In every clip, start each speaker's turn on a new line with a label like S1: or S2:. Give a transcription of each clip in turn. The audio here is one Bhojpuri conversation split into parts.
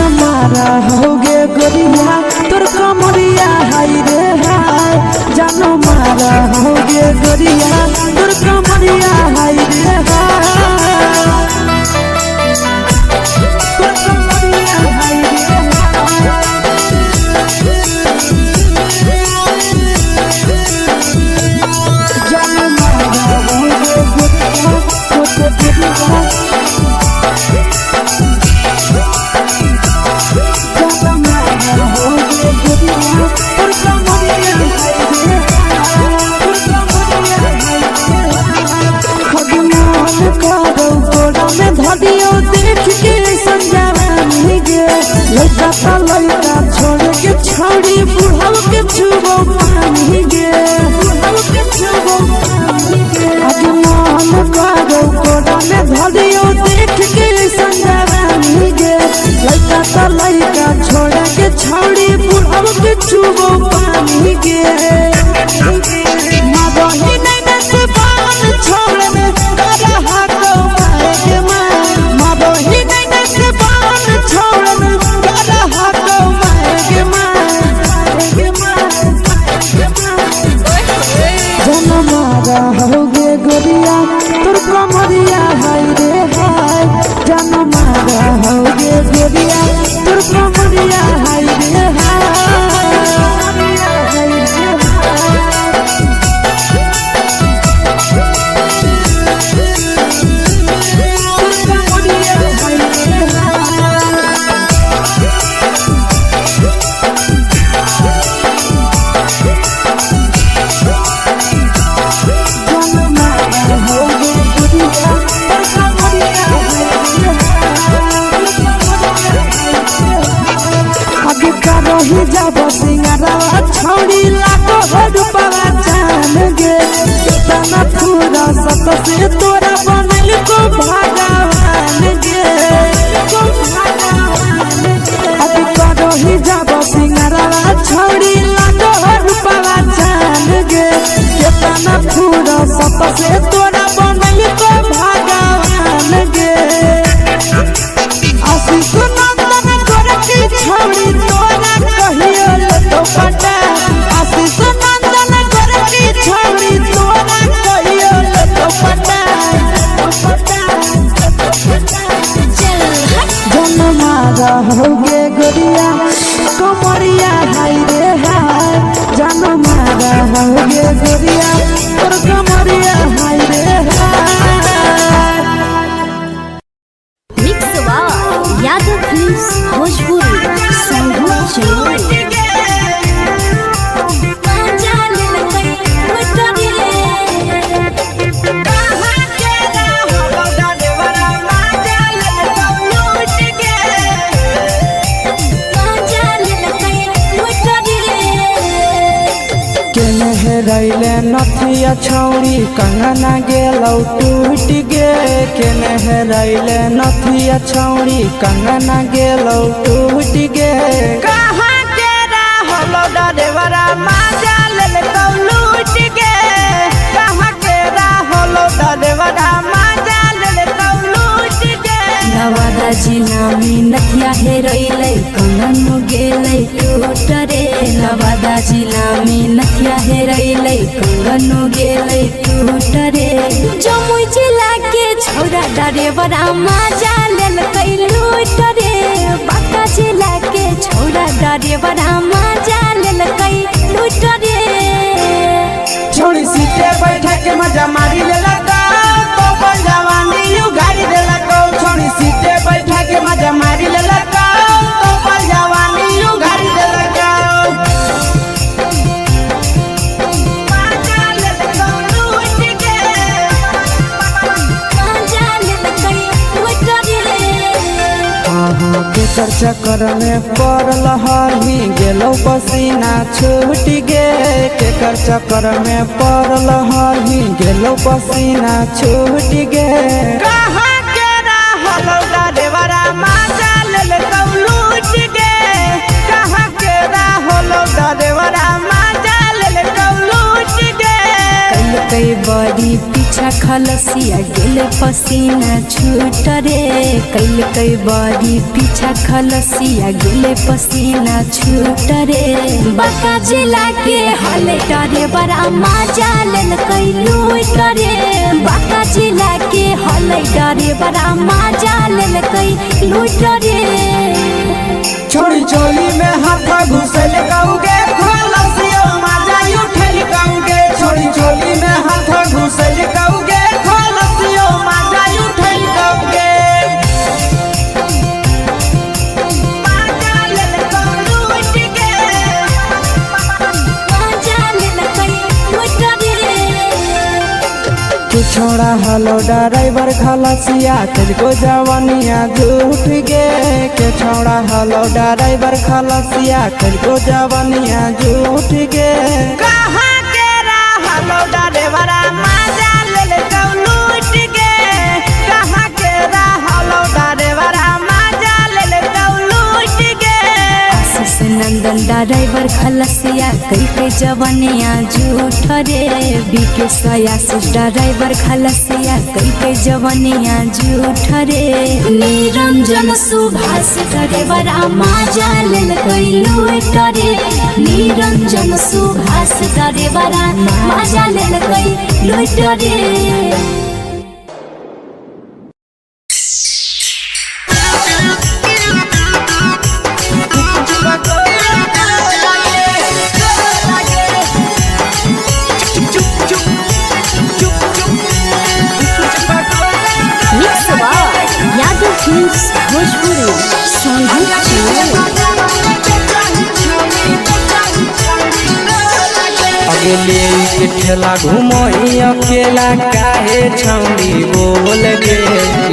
S1: होगे गोरिया तोर कमरिया हाय रे हाय जानो मारा होगे गोरिया तोर कमरिया हाय रे लड़का छोड़ के छौड़ी बुढ़ाव के छुबो पानी गे आज मन करो कोड़ा में धरियो देख के संजवानी गे लड़का छोड़ के छौड़ी बुढ़ाव के छुबो पानी गे मादही नहीं नस पान छोड़ में रहा तो मारे के मादही नहीं नस पान छोड़ में होगे गोरिया तोर कमरिया हाय रे हाय जान मारा होगे गोरिया तोर कमरिया हाय रे ही जब सिंगारा छौड़ी लाखो रुपवा जान गे तना पूरा सत से तोरा बनल को भगवान गे अभी करो ही जब सिंगारा छौड़ी लाखो रुपवा जान गे तना पूरा सत से तोरा बनल को भगवान गे आशीष नंदन कर की छौड़ी तोरा तो पटा आशीष नंदन कर की छौड़ी तोरा कहियो तो पटा जन मारा होगे गोरिया कमरिया हाय रे हाय जन मारा होगे गोरिया तोर कमरिया हाय रे हाय
S2: मिक्सवा यादव फिल्म्स भोजपुरी संगीत चैनल
S1: रैले नथिया छौड़ी कंगना गेलौ टूट गे केने रैले नथिया छौड़ी कंगना गेलौ टूट गे
S3: कहाँ के रहलो डरेवरा माजा लेलकौ लूट गे कहाँ के रहलो डरेवरा माजा लेलकौ लूट गे
S2: नवादा जिला में नथिया हेरैलै कंगन गेलै टूट रे नवादा जिला में नथिया हेरैलै कंगन गेलै टूट रे जमुई जिला के छौरा डरेवरा माजा लेलकै लूट रे बांका जिला के छौरा डरेवरा माजा लेलकै लूट रे
S3: छोड़ी सीटे बैठा के मजा मारी लेलकौ तो जवानी उघारी देलकौ छोड़ी सीटे बैठा के मजा मारी लेलकौ तो जवानी उघारी देलकौ
S1: केकर चक्कर में पड़ल हही गेलौ पसीना छूट गे केकर चक्कर में पड़ल हही गेलौ पसीना छूट गे
S3: कहाँ के रहलो डरेवरा माजा लेलकौ लूट गे कहाँ के रहलो डरेवरा माजा लेलकौ लूट गे
S2: कई बड़ी पीछा खलसिया गेले पसीना छूट रे कैल कई बड़ी पीछा खलसिया गेले पसीना छूट रे बाका जिला के हले डरे बड़ा मजा लेल कई लूट रे बाका जिला के हले डरे बड़ा मजा लेल कई लूट रे
S3: छोड़ी चोली में हाथ घुसल कौगे खलसियो मजा उठल कौगे छोड़ी चोली में हाथ घुसल कौगे खलसियो मजा उठल कौगे छोड़ा हलो ड्राइवर खलसिया तुझको जवानिया झूठ गे के छोड़ा हलो ड्राइवर खलसिया तुझको जवानिया झूठ गे कहाँ के हलो ड्राइवर मजा ले लूट गे कहाँ के हलो ड्राइवर मजा ले लूट गे
S2: आशीष नंदन ड्राइवर खलसिया कई के जवानिया झूठ रे बीके आशीष ड्राइवर खलसिया कई के जवानिया झूठ रे निरंजन सुभाष ड्राइवर मजा लेल कई लूट रे निरंजन सुभाष ड्राइवर मजा लेल कई लूट रे
S3: अगले के ठेला घूमो अकेला काहे छौड़ी बोल गे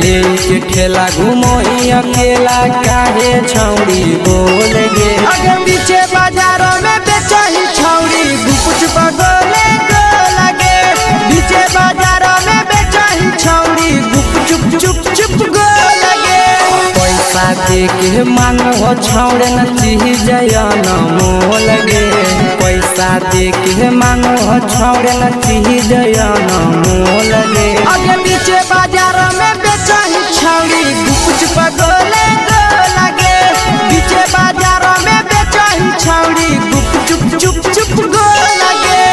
S3: ले के ठेला घूमो अकेला काहे छौड़ी बोल गे अगे पीछे बाजारों में बेचही छौड़ी गुपचुप गोले गोल गे पीछे बाजारों में बेचही छौड़ी गुपचुप चुप चुप गोल गे पैसा दे के मांगो छौड़े न चीज न मोल गे पैसा दे के मांगो छौड़े न चीज न मोल गे अगे पीछे बाजार में बेचही छौड़ी गुपचुप गोले गोल गे पीछे बाजार में बेचही छौड़ी गुपचुप चुप चुप गोल गे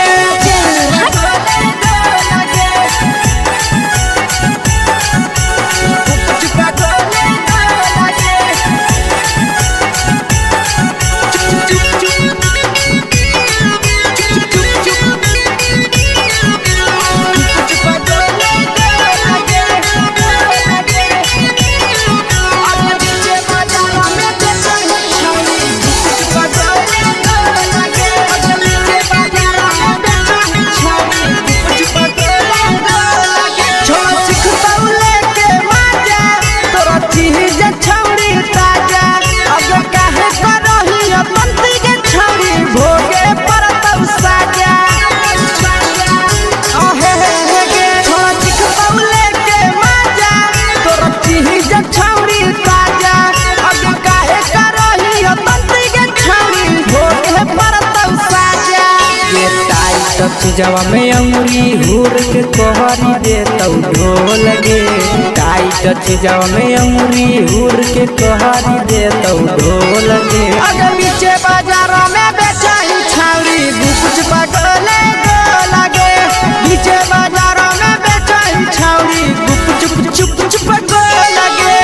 S3: चीजवा में अंगुरी हुर के कोहरी दे तौ ढोल गे टाइट चीजवा में अंगुरी हुर के कोहरी दे तौ ढोल गे अगे पीछे बाजारों में बेचही छौड़ी गुपचुप गोले गोल गे पीछे बाजारों में बेचही छौड़ी गुपचुप चुप चुप गोल गे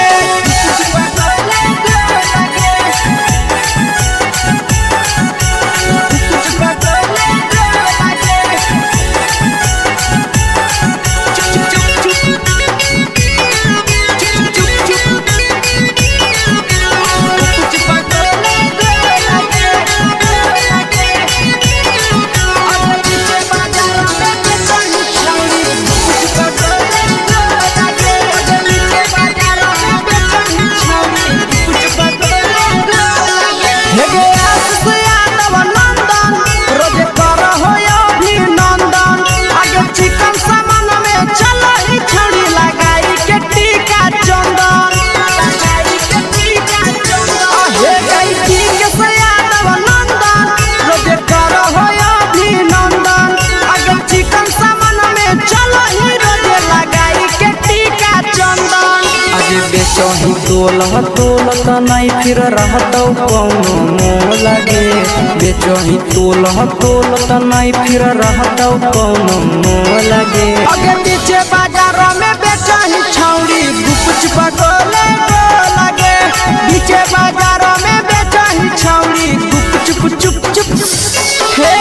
S3: बेचही तोलत नहीं फिर रहतौ कौनो मोह लगे बेचही तोलत नहीं फिर रहतौ कौनो मोह लगे अगे पीछे बाजारों में बेचही छौड़ी गुप पकोले लगे पीछे बाजारों में बेचही छौड़ी गुप चुप हे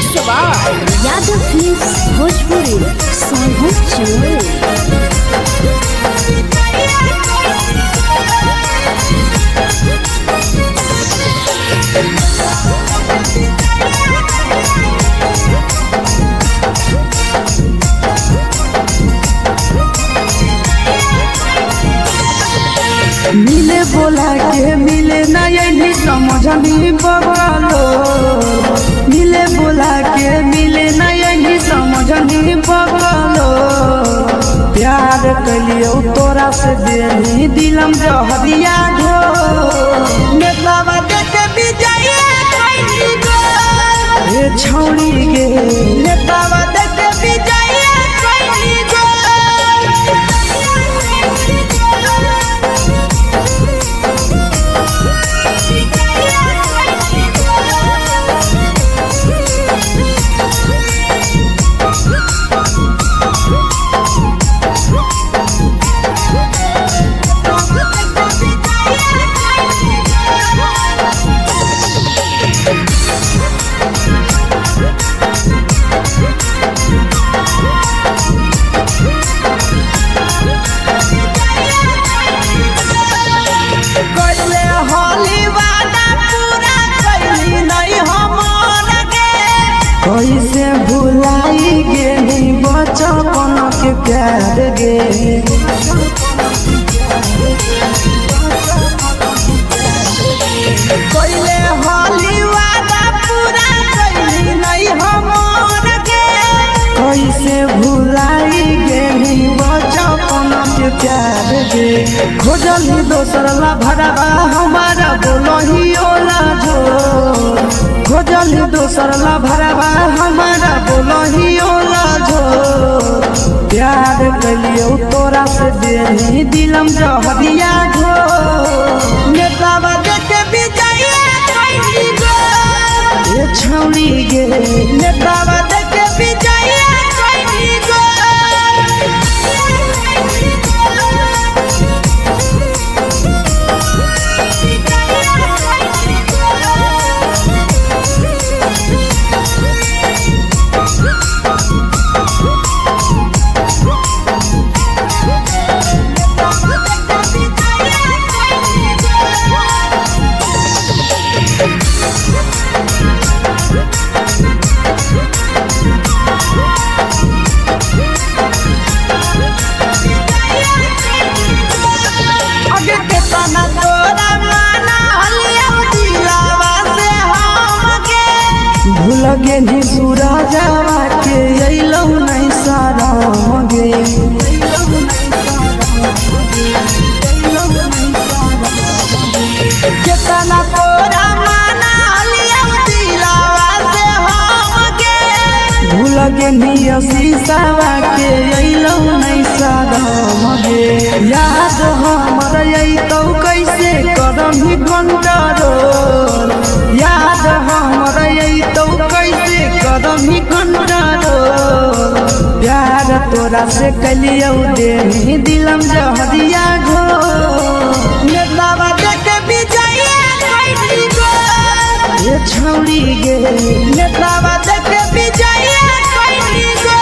S2: यादव फिल्म्स भोजपुरी सोनू चमोली।
S1: मिले बोला के मिले ना यही समझनी बगलो मिले बोला के मिले ना यही समझनी बगलो प्यार कलियो तोरा से देनी दिलम जहरिया ढो नेतावा देख विजय कइली गो ए छौड़ी गे नेतावा देख विजय कइली गो कैसे भुलाई गेली बचपन के प्यार गे कैले होली वादा पूरा कैली नहीं हमर गे कैसे भुलाई गेली बचपन के प्यार गे खोजली दोसर ला भरवा हमारा बोलही ओला जो खोजली दोसर ला भरवा हमारा बोलही ओला जो प्यार कलियो तोरा से देनी दिलम जहरिया ढो नेतावा देख विजय कइली गो ए छौड़ी गे नेतावा देख विजय कइली गो लगे नी सूरजवा के अइलौ नहीं सारा मगे केतना तोरा माना लिया दिलावा से हमके भूल गे नी शीशावा के अइलौ नहीं सारा मगे याद हमर अइतौ कैसे करही कंट्रोल याद हमर अइतौ कैसे करही कंट्रोल प्यार तोरा से कलियो देनी दिलम जहरिया घो नेतावा देख विजय कइली गो ए छौड़ी गे नेतावा देख विजय कइली गो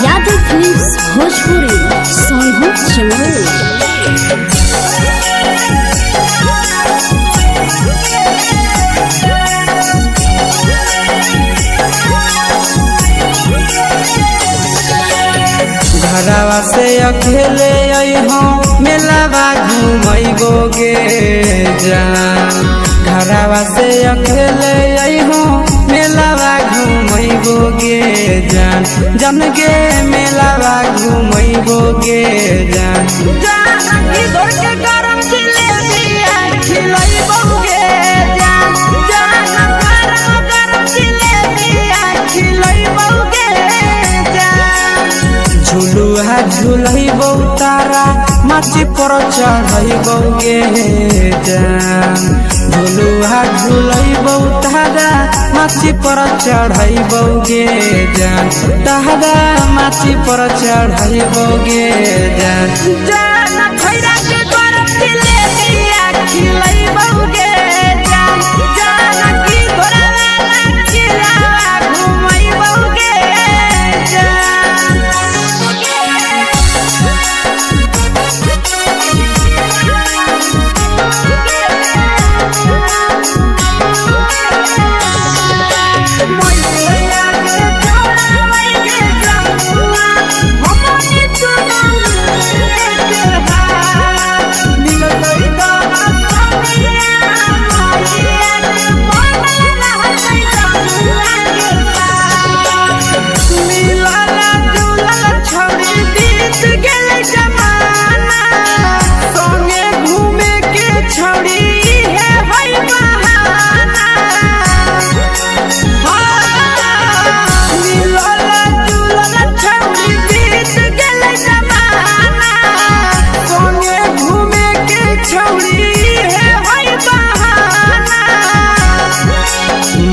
S2: यादव फिल्म्स भोजपुरी सोनू चमोली।
S3: घरवा से अकेले आई हूँ मेलावा घूमैबोगे जान घरवा से अकेले अइहो मेलावा घूमैबोगे जान जन गे मेलावा घूमैबोगे जान
S1: जानकी घर के गरम जिलेबिया खिलैबोगे जान गरम जिलेबिया खिलैबोगे जान
S3: झुलुआ झुलैबो तारा माची पर चढ़ैबोगे जान झुलुआ झुलैबो तारा माची पर चढ़ैबोगे जान तारा माची पर चढ़ैबोगे जान
S1: जान खैरा के गरम जिलेबिया खिलैबोगे जान जानकी घरवा चिलावा घुमैबोगे जान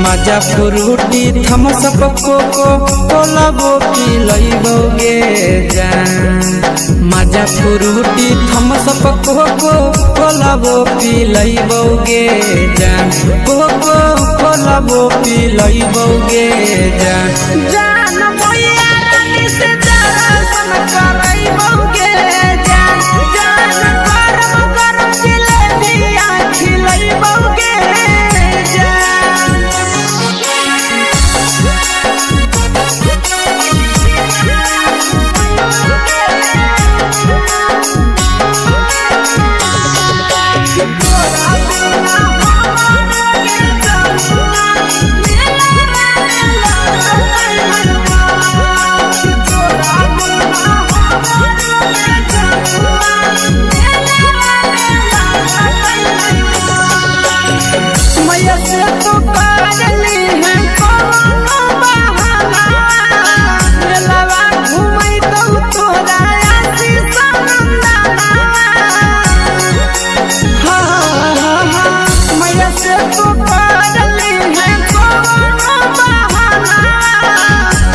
S3: मजा फ्रूटी थम्स अप कोको कोला वो पिलैबोगे जान मजा फ्रूटी थम्स अप कोको कोला वो पिलैबोगे जान कोको कोला वो पिलैबोगे जान
S1: जान मैया रानी से दर्शन करैबोगे जान गरम गरम जिलेबिया खिलैबोगे जान मैया से तो करली है कोनो बहाना मेलावा घुमै तो तोरा आसी सनंदना मैया से तो करली है कोनो बहाना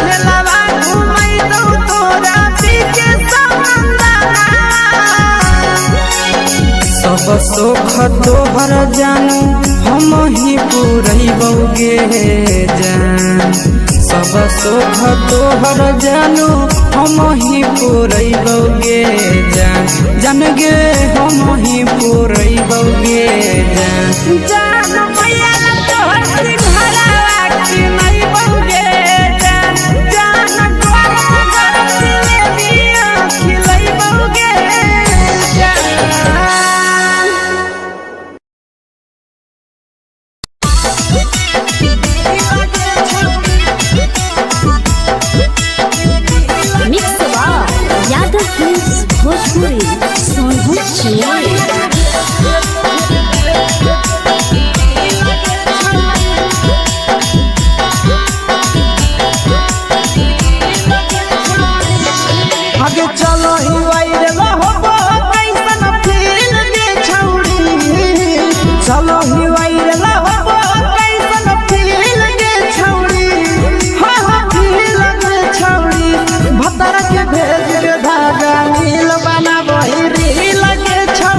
S1: मेलावा घुमै तो तोरा पीके सनंदना
S3: सब सुख तोहर जानू हम ही पुरैबोगे जान सब सुख तोहर जानू हम ही पुरैबोगे जान जन गे हम ही पुरैबोगे जान
S1: जान मैया तोहर सिंघरावा खिलैबोगे जान गरम गरम जिलेबिया खिलैबोगे जान
S2: मिक्स यादव फिल्म्स भोजपुरी सोनभद्र
S3: आगे चलो ही वायरल होबो कैसन फील दे छौड़ी चलो ही वायरल होबो कैसन फील दे छौड़ी हाँ फील दे छौड़ी भतर के भेज के धागा नील बना वही रील के छौड़ी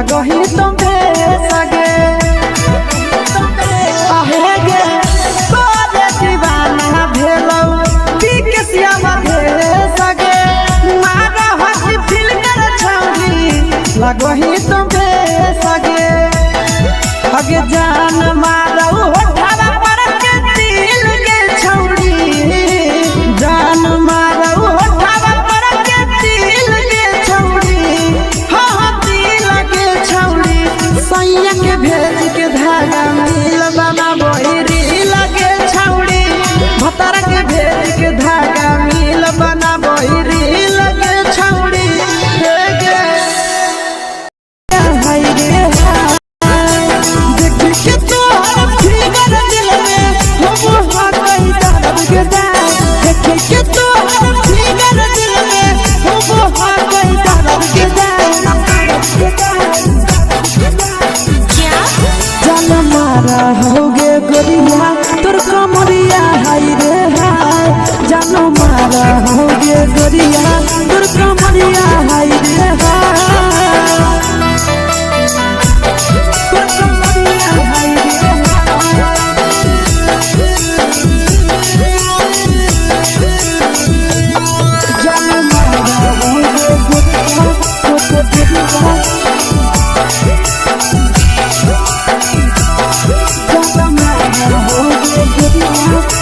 S3: लगही तुम सगे आहे गे तोरे दीवाना भेलौ बिकसिया भेल सगे मारा हसी फिल्टर छौरी लगही तुम सगे अगे जान मारौ होठवा पर के दिल के छौरी जान मारौ होठवा पर के दिल के छौरी हाँ दिल के छौरी सैया के भेज के धागा मिल बना बोरी लगे छौरी भतर के भेज के धागा मिल बना बोरी लगे छौरी
S1: होगे गोरिया तोर कमरिया हाय रे हाय जानो मारा होगे गोरिया तोर कमरिया हाय रे हाय तोर कमरिया हाय रे जानो मारा होगे गोरिया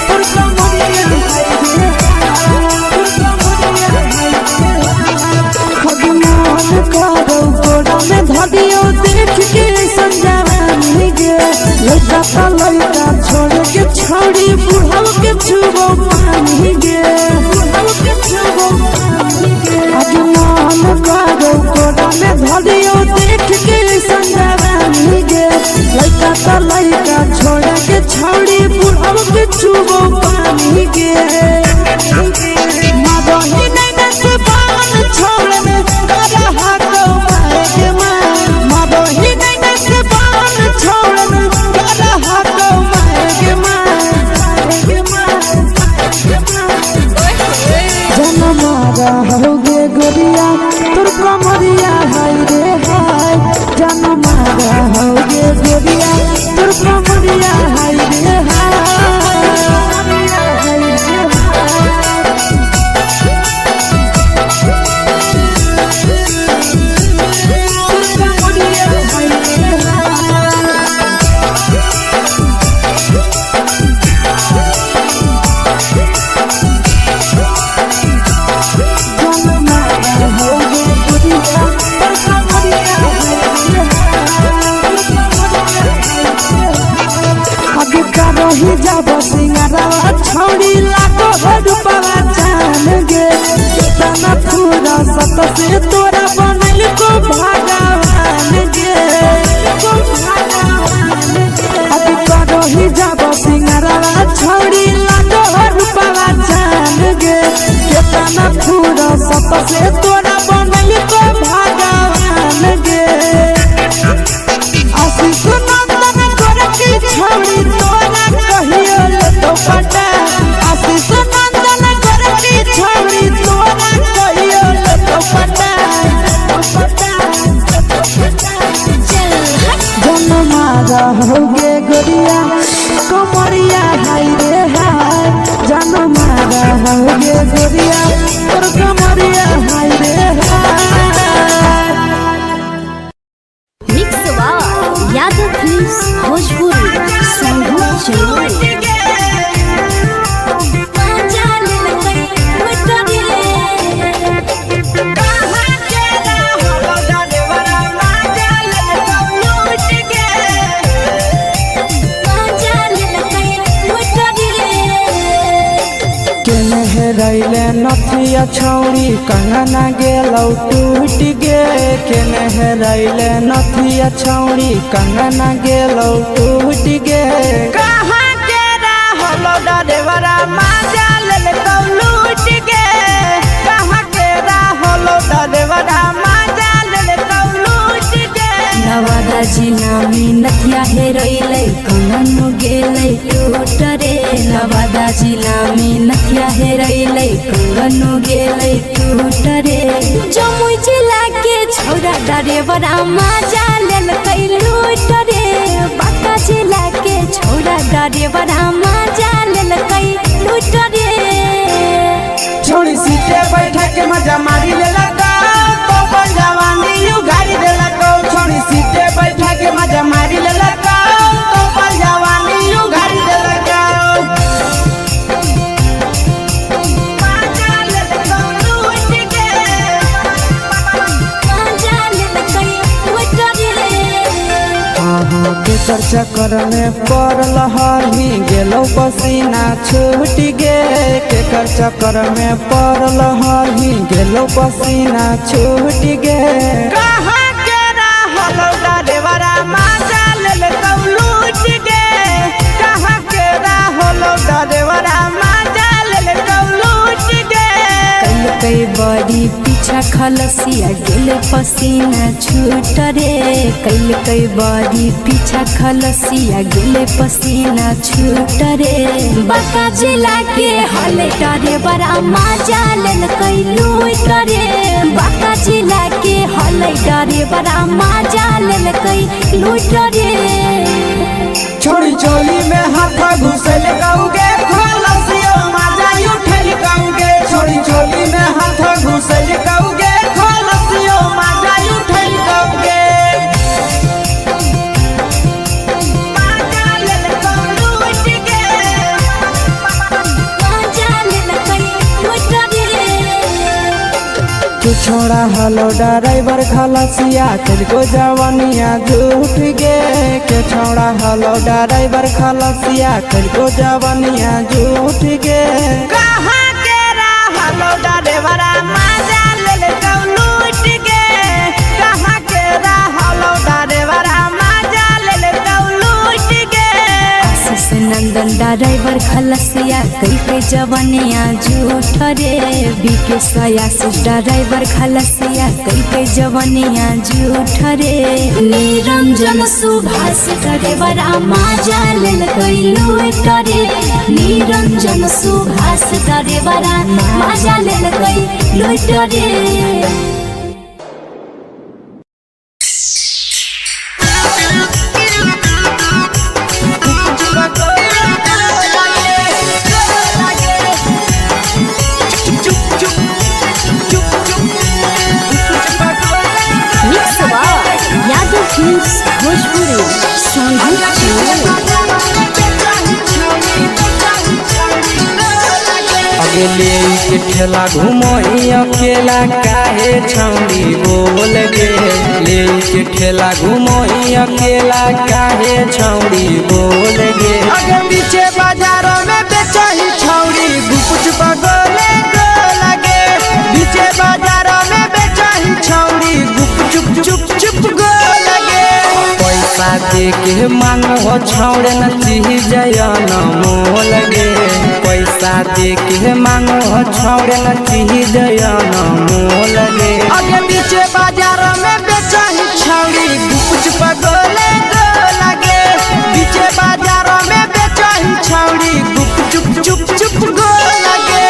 S1: तोर कमरिया लड़का छोड़ के छौड़ी बुढ़ाव के छुबो पानी गे आज मन करो कोड़ा में धरियो देख के संजवानी गे लड़का छोड़ के छौड़ी बुढ़ाव के छुबो पानी गे मादही नहीं नस पान छोड़ में रहा तो माए के मां मादही नहीं नस पान छोड़ में होगे गोरिया तोर कमरिया हाय रे हाय जान मारा होगे गोरिया तोर कमरिया हाय रे ही जब सिंगारा छौड़ी लागो रूपवा जान गे तना पूरा सत से तोरा बनल को भगवान गे अभी करो ही जब सिंगारा छौड़ी लागो रूपवा जान गे तना पूरा सत से तोरा बनल को भगवान गे आशीष नंदन कर की छौड़ी तोरा कहियो तो पटा आशीष नंदन कर की छौड़ी तोरा कहियो तो पटा जन मारा होगे गोरिया कमरिया हाय रे हाय जन मारा होगे गोरिया तोर कमरिया हाय रे हाय
S2: मिक्सवा यादव फिल्म्स भोजपुरी संगीत चैनल
S3: रैले नथिया छौड़ी कंगना गेलौ टूट गे केने रैले नथिया छौड़ी कंगना गेलौ टूट गे कहाँ के रहलो डरेवरा माजा लेलकौ लूट गे कहाँ के रहलो डरेवरा माजा लेलकौ लूट गे
S2: नवादा जिला में नथिया हेरैलै कंगन गेलै टूट रे नवादा जिला में नथिया हेरैलै कंगन गेलै टूट रे जमुई जिला के छौरा ड्राइवरा मजा लेल कई लूट रे बाका जिला के छोड़ा ड्राइवरा मजा लेल कई लूट रे
S3: छोड़ी सीटे बैठा के मजा मारी ले लगा तो बन जवानी यू गाड़ी दे लगा छोड़ी सीटे बैठा के मजा मारी ले लगा तो बन जवानी यू गाड़ी दे लगा केकर चक्कर में पड़ल हरही गेलो पसीना छूट गे केकर चक्कर में पड़ल हरही गेलो पसीना छूट गे कहां के रहल ड्राइवरा मजा लेल कौ लूट गे कहां के रहल ड्राइवरा मजा लेल कौ लूट गे
S2: कई बड़ी पीछा खलसिया गेल पसीना छूट रे कई बड़ी पीछा खलसिया गेल पसीना छूट रे बाका जिला के हले डरे बड़ा मजा लेल कई लूट रे बाका जिला के हले डरे बड़ा मजा लेल कई लूट रे
S3: छोड़ी चोली में हाथ घुसल गाऊगे खलसियो मजा उठल गाऊगे छोड़ी चोली में हाथ घुसल गाऊगे खलसियो मजा उठल गाऊगे छोड़ा हलो ड्राइवर खलसिया तुझको जवानिया झूठ गे के छोड़ा हलो ड्राइवर खलसिया तुझको जवानिया झूठ गे कहां के रहलो ड्राइवरा मजा लेल कौ लूट गे कहां के रहलो ड्राइवरा मजा लेल कौ लूट गे
S2: आशीष नंदन ड्राइवर खलसिया कई जवानिया झूठ रे बीके आशीष ड्राइवर खलसिया कई जवानिया झूठ रे निरंजन सुभाष ड्राइवरा मजा लेल कई लूट रे निरंजन सुभाष ड्राइवरा मजा लेल कई लूट रे भोजपुरी
S3: अगले के ठेला घूमो अकेला काहे छौड़ी बोल गे ले के ठेला घूमो अकेला काहे छौड़ी बोल गे अगे पीछे बाजारों में बेचही छौड़ी गुपुच पगोले गो लगे पीछे बाजारों में बेचही छौड़ी गुप चुप चुप गो लगे पैसा दे के मांगो छौड़े न चीज जयन मोल गे पैसा दे के मांगो छौड़े न चीज जयन मोल गे अगे पीछे बाजार में बेचही छौड़ी गुपुच पगोले गो लगे पीछे बाजार में बेचही छौड़ी गुप चुप गो लगे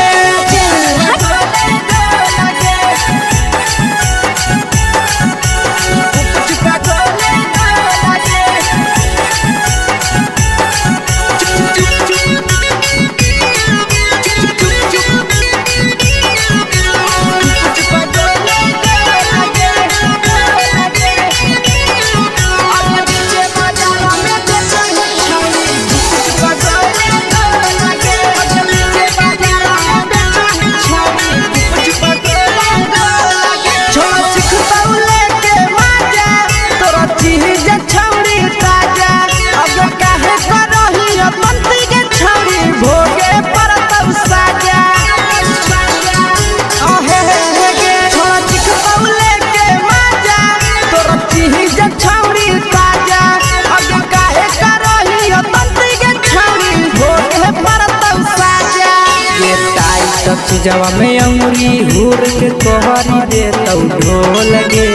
S3: चीजवा में अंगुरी हुर के तोहरी दे तौ ढोल गे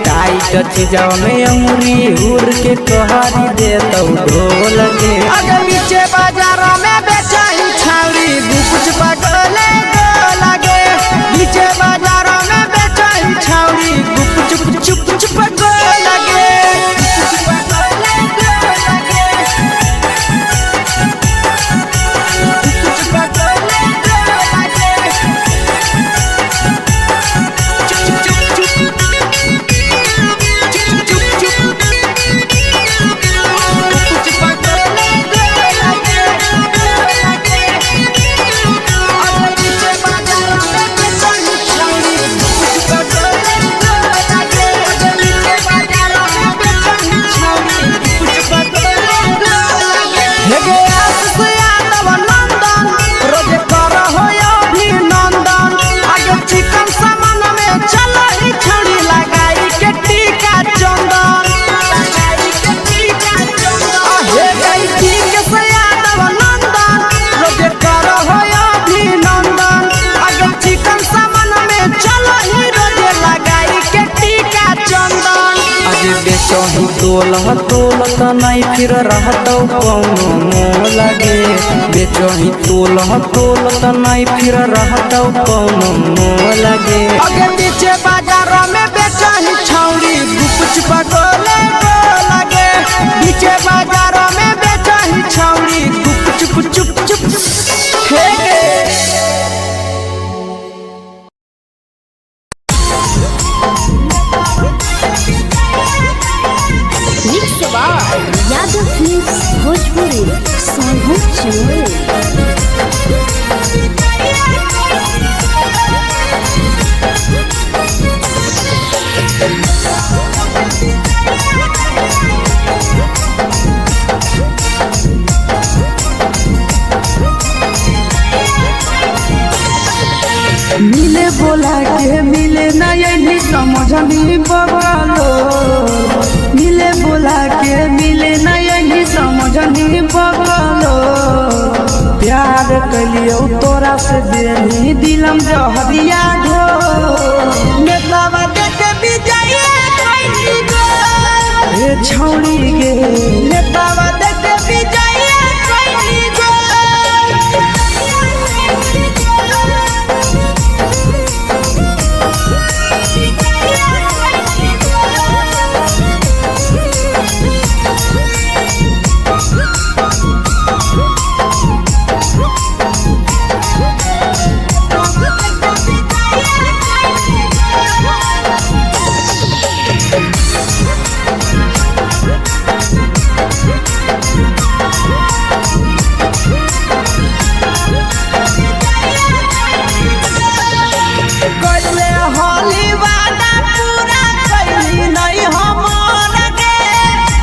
S3: टाइट चीजवा में अंगुरी हुर के तोहरी दे तौ ढोल गे अगर पीछे बाजार में बेचही छौड़ी गुपुच पगोले गो लगे पीछे बाजार में बेचही छौड़ी गुप चुप सामान में चलो ही छौड़ी लगाई के टीका चंदन हे गई ठीक से यादव नंदन रोजे करो हो अभिनंदन अगर चिकन सामान में चलो ही रोजे लगाई के टीका चंदन अजे बेचो ही तोल त नहीं फिर रहतो कौनो मोह लगे बेचो ही तोल त नहीं फिर रहतो कौनो मोह लगे अगे नीचे बाजार में बेचो ही छौड़ी गुप चुप गोले लगे नीचे बाजार में बेचो ही छौड़ी गुप चुप चुप चुप हे
S2: यादव फिल्म्स भोजपुरी साहू चोर
S1: मिले बोला के मिले ना यही समझनी बगलो मिले बोला के मिले ना यही समझनी बगलो प्यार कलियो तोरा से देनी दिलम जहरिया ढो
S3: नेतावा देख विजय कैली गो
S1: हे छौड़ी गे
S3: नेतावा देख विजय कैली गो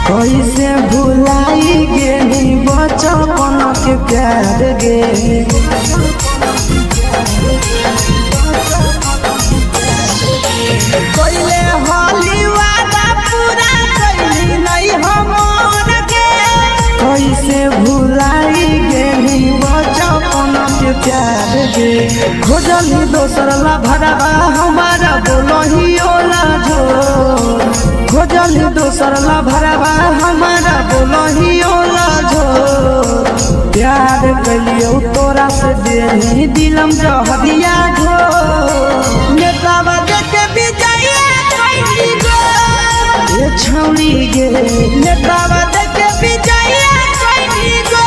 S1: कैसे भुलाई गेली बचपन के प्यार गे
S3: कोइले होली वादा पूरा कैली नहीं हमर के
S1: कैसे भुलाई गेली बचपन के प्यार गे खोजली दोसर ला भरवा हमारा बोलही ओला जो खोजली दोसर ला भरवा हमारा बोलही ओला जो प्यार कलियो तोरा से देनी दिलम जहरिया ढो
S3: नेतावा देख विजय कैली गो
S1: ये छौड़ी गे
S3: नेतावा देख विजय कैली गो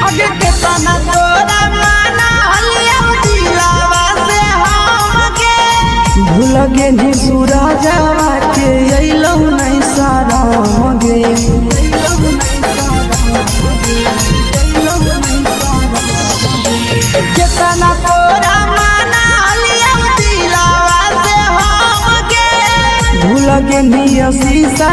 S3: अगे केतना तोरा माना हलिया दिलावा से हमके
S1: भूल गेली सूरजवा के अइलौ नहीं साराम गे
S3: केतना तोरा माना हलिया दिलावा से हमके
S1: भूल गेली शीशा